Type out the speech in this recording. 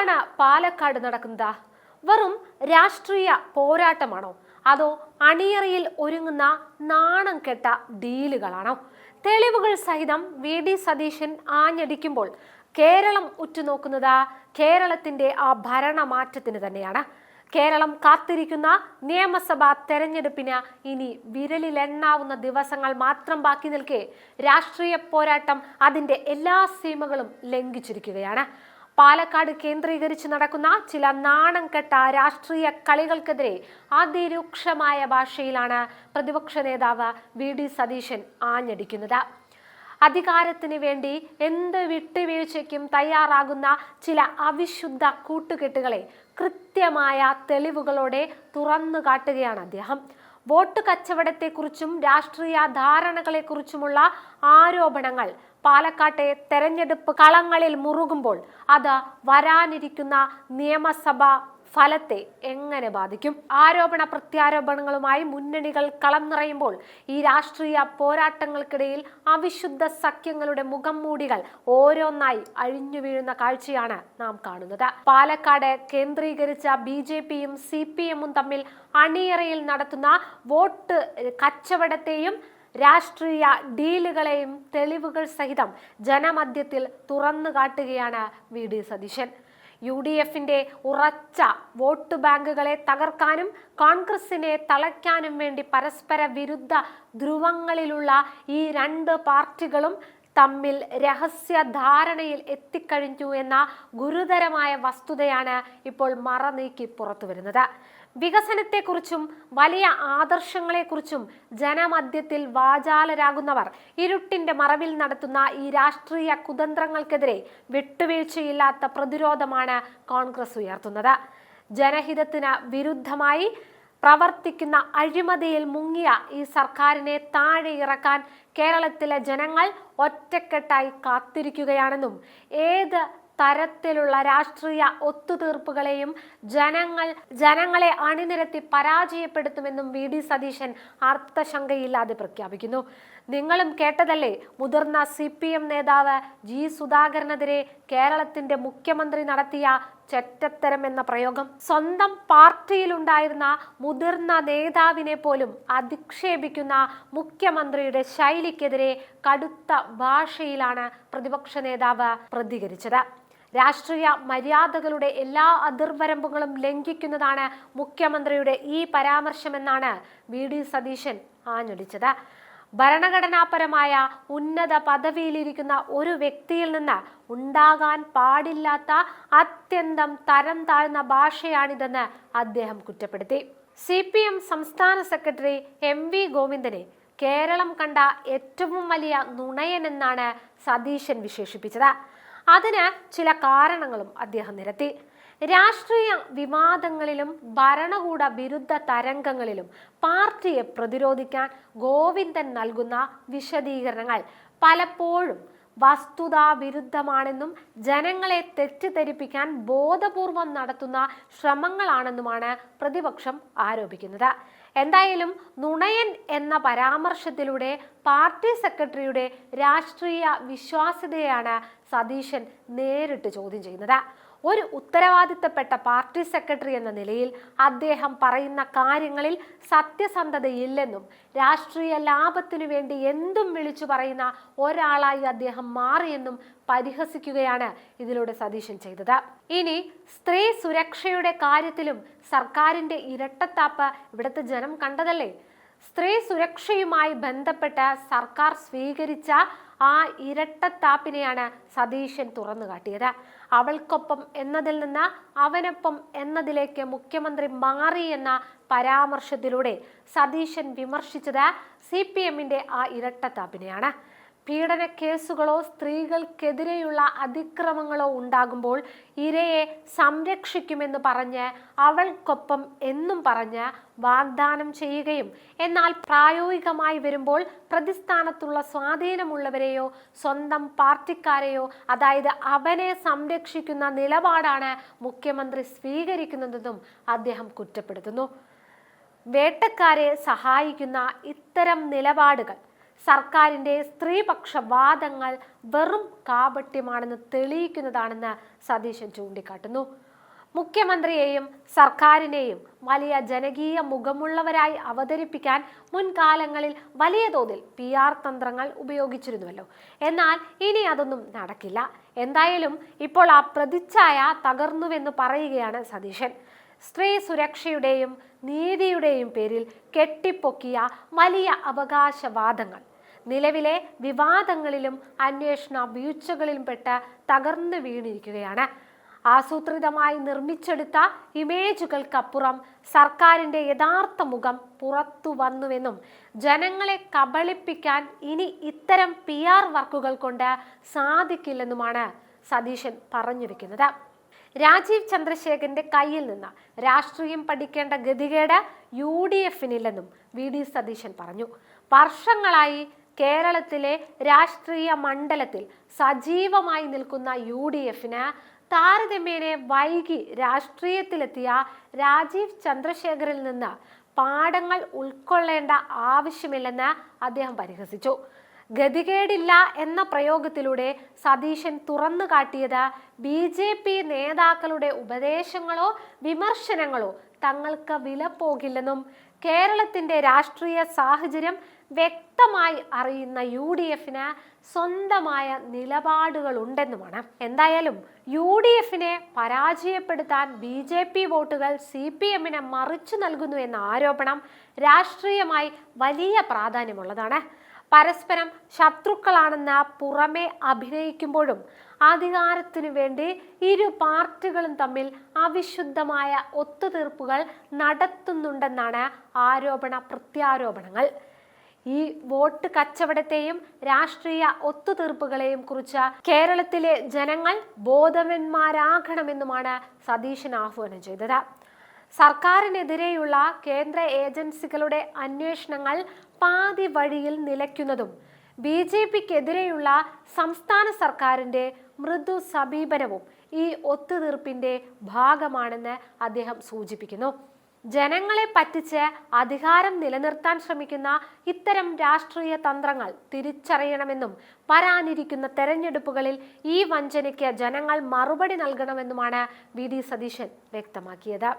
എന്താണ് പാലക്കാട് നടക്കുന്നത്? വെറും രാഷ്ട്രീയ പോരാട്ടമാണോ? അതോ അണിയറയിൽ ഒരുങ്ങുന്ന നാണം കെട്ട ഡീലുകളാണോ? തെളിവുകൾ സഹിതം വി.ഡി. സതീശൻ ആഞ്ഞടിക്കുമ്പോൾ കേരളം ഉറ്റുനോക്കുന്നത് കേരളത്തിന്റെ ആ ഭരണമാറ്റത്തിന് തന്നെയാണ്. കേരളം കാത്തിരിക്കുന്ന നിയമസഭാ തെരഞ്ഞെടുപ്പിന് ഇനി വിരലിലെണ്ണാവുന്ന ദിവസങ്ങൾ മാത്രം ബാക്കി നിൽക്കെ രാഷ്ട്രീയ പോരാട്ടം അതിന്റെ എല്ലാ സീമകളും ലംഘിച്ചിരിക്കുകയാണ്. പാലക്കാട് കേന്ദ്രീകരിച്ച് നടക്കുന്ന ചില നാണം കെട്ട രാഷ്ട്രീയ കളികൾക്കെതിരെ അതിരൂക്ഷമായ ഭാഷയിലാണ് പ്രതിപക്ഷ നേതാവ് വി.ഡി. സതീശൻ ആഞ്ഞടിക്കുന്നത്. അധികാരത്തിന് വേണ്ടി എന്ത് വിട്ടുവീഴ്ചയ്ക്കും തയ്യാറാകുന്ന ചില അവിശുദ്ധ കൂട്ടുകെട്ടുകളെ കൃത്യമായ തെളിവുകളോടെ തുറന്നു കാട്ടുകയാണ് അദ്ദേഹം. വോട്ട് കച്ചവടത്തെക്കുറിച്ചും രാഷ്ട്രീയ ധാരണകളെക്കുറിച്ചുമുള്ള ആരോപണങ്ങൾ പാലക്കാട്ടെ തെരഞ്ഞെടുപ്പ് കളങ്ങളിൽ മുറുകുമ്പോൾ അത് വരാനിരിക്കുന്ന നിയമസഭാ ഫലത്തെ എങ്ങനെ ബാധിക്കും? ആരോപണ പ്രത്യാരോപണങ്ങളുമായി മുന്നണികൾ കളം നിറയുമ്പോൾ ഈ രാഷ്ട്രീയ പോരാട്ടങ്ങൾക്കിടയിൽ അവിശുദ്ധ സഖ്യങ്ങളുടെ മുഖം മൂടികൾ ഓരോന്നായി അഴിഞ്ഞു വീഴുന്ന കാഴ്ചയാണ് നാം കാണുന്നത്. പാലക്കാട് കേന്ദ്രീകരിച്ച ബി.ജെ.പിയും CPM-ഉം തമ്മിൽ അണിയറയിൽ നടത്തുന്ന വോട്ട് കച്ചവടത്തെയും രാഷ്ട്രീയ ഡീലുകളെയും തെളിവുകൾ സഹിതം ജനമധ്യത്തിൽ തുറന്നു കാട്ടുകയാണ് വി.ഡി. സതീശൻ. UDF-ന്റെ ഉറച്ച വോട്ട് ബാങ്കുകളെ തകർക്കാനും കോൺഗ്രസിനെ തളയ്ക്കാനും വേണ്ടി പരസ്പര വിരുദ്ധ ധ്രുവങ്ങളിലുള്ള ഈ രണ്ട് പാർട്ടികളും തമ്മിൽ രഹസ്യ ധാരണയിൽ എത്തിക്കഴിഞ്ഞു എന്ന ഗുരുതരമായ വസ്തുതയാണ് ഇപ്പോൾ മറനീക്കി പുറത്തു വരുന്നത്. വികസനത്തെക്കുറിച്ചും വലിയ ആദർശങ്ങളെക്കുറിച്ചും ജനമധ്യത്തിൽ വാചാലരാകുന്നവർ ഇരുട്ടിന്റെ മറവിൽ നടത്തുന്ന ഈ രാഷ്ട്രീയ കുതന്ത്രങ്ങൾക്കെതിരെ വിട്ടുവീഴ്ചയില്ലാത്ത പ്രതിരോധമാണ് കോൺഗ്രസ് ഉയർത്തുന്നത്. ജനഹിതത്തിന് വിരുദ്ധമായി പ്രവർത്തിക്കുന്ന അഴിമതിയിൽ മുങ്ങിയ ഈ സർക്കാരിനെ താഴെ ഇറക്കാൻ കേരളത്തിലെ ജനങ്ങൾ ഒറ്റക്കെട്ടായി കാത്തിരിക്കുകയാണെന്നും ഏത് തരത്തിലുള്ള രാഷ്ട്രീയ ഒത്തുതീർപ്പുകളെയും ജനങ്ങളെ അണിനിരത്തി പരാജയപ്പെടുത്തുമെന്നും വി.ഡി. സതീശൻ അർത്ഥശങ്കയില്ലാതെ പ്രഖ്യാപിക്കുന്നു. നിങ്ങളും കേട്ടതല്ലേ മുതിർന്ന CPM നേതാവ് G. സുധാകരനെതിരെ കേരളത്തിന്റെ മുഖ്യമന്ത്രി നടത്തിയ ചെറ്റത്തരം എന്ന പ്രയോഗം. സ്വന്തം പാർട്ടിയിലുണ്ടായിരുന്ന മുതിർന്ന നേതാവിനെ പോലും അധിക്ഷേപിക്കുന്ന മുഖ്യമന്ത്രിയുടെ ശൈലിക്കെതിരെ കടുത്ത ഭാഷയിലാണ് പ്രതിപക്ഷ നേതാവ് പ്രതികരിച്ചത്. രാഷ്ട്രീയ മര്യാദകളുടെ എല്ലാ അതിർവരമ്പുകളും ലംഘിക്കുന്നതാണ് മുഖ്യമന്ത്രിയുടെ ഈ പരാമർശമെന്നാണ് വി.ഡി. സതീശൻ ആഞ്ഞടിച്ചത്. ഭരണഘടനാപരമായ ഉന്നത പദവിയിലിരിക്കുന്ന ഒരു വ്യക്തിയിൽ നിന്ന് ഉണ്ടാകാൻ പാടില്ലാത്ത അത്യന്തം തരം താഴ്ന്ന ഭാഷയാണിതെന്ന് അദ്ദേഹം കുറ്റപ്പെടുത്തി. CPM സംസ്ഥാന സെക്രട്ടറി M.V. ഗോവിന്ദനെ കേരളം കണ്ട ഏറ്റവും വലിയ നുണയനെന്നാണ് സതീശൻ വിശേഷിപ്പിച്ചത്. അതിന് ചില കാരണങ്ങളും അദ്ദേഹം നിരത്തി. രാഷ്ട്രീയ വിവാദങ്ങളിലും ഭരണകൂട വിരുദ്ധ തരംഗങ്ങളിലും പാർട്ടിയെ പ്രതിരോധിക്കാൻ ഗോവിന്ദൻ നൽകുന്ന വിശദീകരണങ്ങൾ പലപ്പോഴും വസ്തുതാ വിരുദ്ധമാണെന്നും ജനങ്ങളെ തെറ്റിദ്ധരിപ്പിക്കാൻ ബോധപൂർവം നടത്തുന്ന ശ്രമങ്ങളാണെന്നുമാണ് പ്രതിപക്ഷം ആരോപിക്കുന്നത്. എന്തായാലും നുണയൻ എന്ന പരാമർശത്തിലൂടെ പാർട്ടി സെക്രട്ടറിയുടെ രാഷ്ട്രീയ വിശ്വാസ്യതയാണ് സതീശൻ നേരിട്ട് ചോദ്യം ചെയ്യുന്നത്. ഒരു ഉത്തരവാദിത്തപ്പെട്ട പാർട്ടി സെക്രട്ടറി എന്ന നിലയിൽ അദ്ദേഹം പറയുന്ന കാര്യങ്ങളിൽ സത്യസന്ധതയില്ലെന്നും രാഷ്ട്രീയ ലാഭത്തിനു വേണ്ടി എന്തും വിളിച്ചു പറയുന്ന ഒരാളായി അദ്ദേഹം മാറിയെന്നും പരിഹസിക്കുകയാണ് ഇതിലൂടെ സതീശൻ ചെയ്തത്. ഇനി സ്ത്രീ സുരക്ഷയുടെ കാര്യത്തിലും സർക്കാരിന്റെ ഇരട്ടത്താപ്പ് ഇവിടുത്തെ ജനം കണ്ടതല്ലേ? സ്ത്രീ സുരക്ഷയുമായി ബന്ധപ്പെട്ട് സർക്കാർ സ്വീകരിച്ച ആ ഇരട്ടത്താപ്പിനെയാണ് സതീശൻ തുറന്നു കാട്ടിയത്. അവൾക്കൊപ്പം എന്നതിൽ നിന്ന് അവനൊപ്പം എന്നതിലേക്ക് മുഖ്യമന്ത്രി മാറി എന്ന പരാമർശത്തിലൂടെ സതീശൻ വിമർശിച്ചത് CPM-ന്റെ ആ ഇരട്ടത്താപ്പിനെയാണ്. പീഡന കേസുകളോ സ്ത്രീകൾക്കെതിരെയുള്ള അതിക്രമങ്ങളോ ഉണ്ടാകുമ്പോൾ ഇരയെ സംരക്ഷിക്കുമെന്ന് പറഞ്ഞ് അവൾക്കൊപ്പം എന്നും പറഞ്ഞ് വാഗ്ദാനം ചെയ്യുകയും എന്നാൽ പ്രായോഗികമായി വരുമ്പോൾ പ്രതിസ്ഥാനത്തുള്ള സ്വാധീനമുള്ളവരെയോ സ്വന്തം പാർട്ടിക്കാരെയോ അതായത് അവനെ സംരക്ഷിക്കുന്ന നിലപാടാണ് മുഖ്യമന്ത്രി സ്വീകരിക്കുന്നതെന്നും അദ്ദേഹം കുറ്റപ്പെടുത്തുന്നു. വേട്ടക്കാരെ സഹായിക്കുന്ന ഇത്തരം നിലപാടുകൾ സർക്കാരിന്റെ സ്ത്രീപക്ഷ വാദങ്ങൾ വെറും കാപട്യമാണെന്ന് തെളിയിക്കുന്നതാണെന്ന് സതീശൻ ചൂണ്ടിക്കാട്ടുന്നു. മുഖ്യമന്ത്രിയെയും സർക്കാരിനെയും വലിയ ജനകീയ മുഖമുള്ളവരായി അവതരിപ്പിക്കാൻ മുൻകാലങ്ങളിൽ വലിയ തോതിൽ PR തന്ത്രങ്ങൾ ഉപയോഗിച്ചിരുന്നുവല്ലോ. എന്നാൽ ഇനി അതൊന്നും നടക്കില്ല. എന്തായാലും ഇപ്പോൾ ആ പ്രതിച്ഛായ തകർന്നുവെന്ന് പറയുകയാണ് സതീശൻ. സ്ത്രീ സുരക്ഷയുടെയും നീതിയുടെയും പേരിൽ കെട്ടിപ്പൊക്കിയ വലിയ അവകാശവാദങ്ങൾ നിലവിലെ വിവാദങ്ങളിലും അന്വേഷണ വീഴ്ചകളിലും പെട്ട് തകർന്നു വീണിരിക്കുകയാണ്. ആസൂത്രിതമായി നിർമ്മിച്ചെടുത്ത ഇമേജുകൾക്കപ്പുറം സർക്കാരിന്റെ യഥാർത്ഥ മുഖം പുറത്തു വന്നുവെന്നും ജനങ്ങളെ കബളിപ്പിക്കാൻ ഇനി ഇത്തരം PR വർക്കുകൾ കൊണ്ട് സാധിക്കില്ലെന്നുമാണ് സതീശൻ പറഞ്ഞു വെക്കുന്നത്. രാജീവ് ചന്ദ്രശേഖരന്റെ കയ്യിൽ നിന്ന് രാഷ്ട്രീയം പഠിക്കേണ്ട ഗതികേട് UDFനില്ലെന്നും VD സതീശൻ പറഞ്ഞു. വർഷങ്ങളായി കേരളത്തിലെ രാഷ്ട്രീയ മണ്ഡലത്തിൽ സജീവമായി നിൽക്കുന്ന UDFന് താരതമ്യേന വൈകി രാഷ്ട്രീയത്തിലെത്തിയ രാജീവ് ചന്ദ്രശേഖറിൽ നിന്ന് പാഠങ്ങൾ ഉൾക്കൊള്ളേണ്ട ആവശ്യമില്ലെന്ന് അദ്ദേഹം പരിഹസിച്ചു. ഗതികേടില്ല എന്ന പ്രയോഗത്തിലൂടെ സതീശൻ തുറന്നു കാട്ടിയത് BJP നേതാക്കളുടെ ഉപദേശങ്ങളോ വിമർശനങ്ങളോ തങ്ങൾക്ക് വില പോകില്ലെന്നും കേരളത്തിന്റെ രാഷ്ട്രീയ സാഹചര്യം വ്യക്തമായി അറിയുന്ന UDFന് സ്വന്തമായ നിലപാടുകളുണ്ടെന്നുമാണ്. എന്തായാലും UDFനെ പരാജയപ്പെടുത്താൻ BJP വോട്ടുകൾ CPMന് മറിച്ചു നൽകുന്നു എന്ന ആരോപണം രാഷ്ട്രീയമായി വലിയ പ്രാധാന്യമുള്ളതാണ്. പരസ്പരം ശത്രുക്കളാണെന്ന് പുറമെ അഭിനയിക്കുമ്പോഴും അധികാരത്തിനു വേണ്ടി ഇരു പാർട്ടികളും തമ്മിൽ അവിശുദ്ധമായ ഒത്തുതീർപ്പുകൾ നടത്തുന്നുണ്ടെന്നാണ് ആരോപണ പ്രത്യാരോപണങ്ങൾ. ഈ വോട്ട് കച്ചവടത്തെയും രാഷ്ട്രീയ ഒത്തുതീർപ്പുകളെയും കുറിച്ച് കേരളത്തിലെ ജനങ്ങൾ ബോധവാന്മാരാകണമെന്നുമാണ് സതീശൻ ആഹ്വാനം ചെയ്തത്. സർക്കാരിനെതിരെയുള്ള കേന്ദ്ര ഏജൻസികളുടെ അന്വേഷണങ്ങൾ പാതി വഴിയിൽ നിലയ്ക്കുന്നതും BJPക്കെതിരെയുള്ള സംസ്ഥാന സർക്കാരിന്റെ മൃദു സമീപനവും ഈ ഒത്തുതീർപ്പിന്റെ ഭാഗമാണെന്ന് അദ്ദേഹം സൂചിപ്പിക്കുന്നു. ജനങ്ങളെ പറ്റിച്ച് അധികാരം നിലനിർത്താൻ ശ്രമിക്കുന്ന ഇത്തരം രാഷ്ട്രീയ തന്ത്രങ്ങൾ തിരിച്ചറിയണമെന്നും വരാനിരിക്കുന്ന തെരഞ്ഞെടുപ്പുകളിൽ ഈ വഞ്ചനയ്ക്ക് ജനങ്ങൾ മറുപടി നൽകണമെന്നുമാണ് VD സതീശൻ വ്യക്തമാക്കിയത്.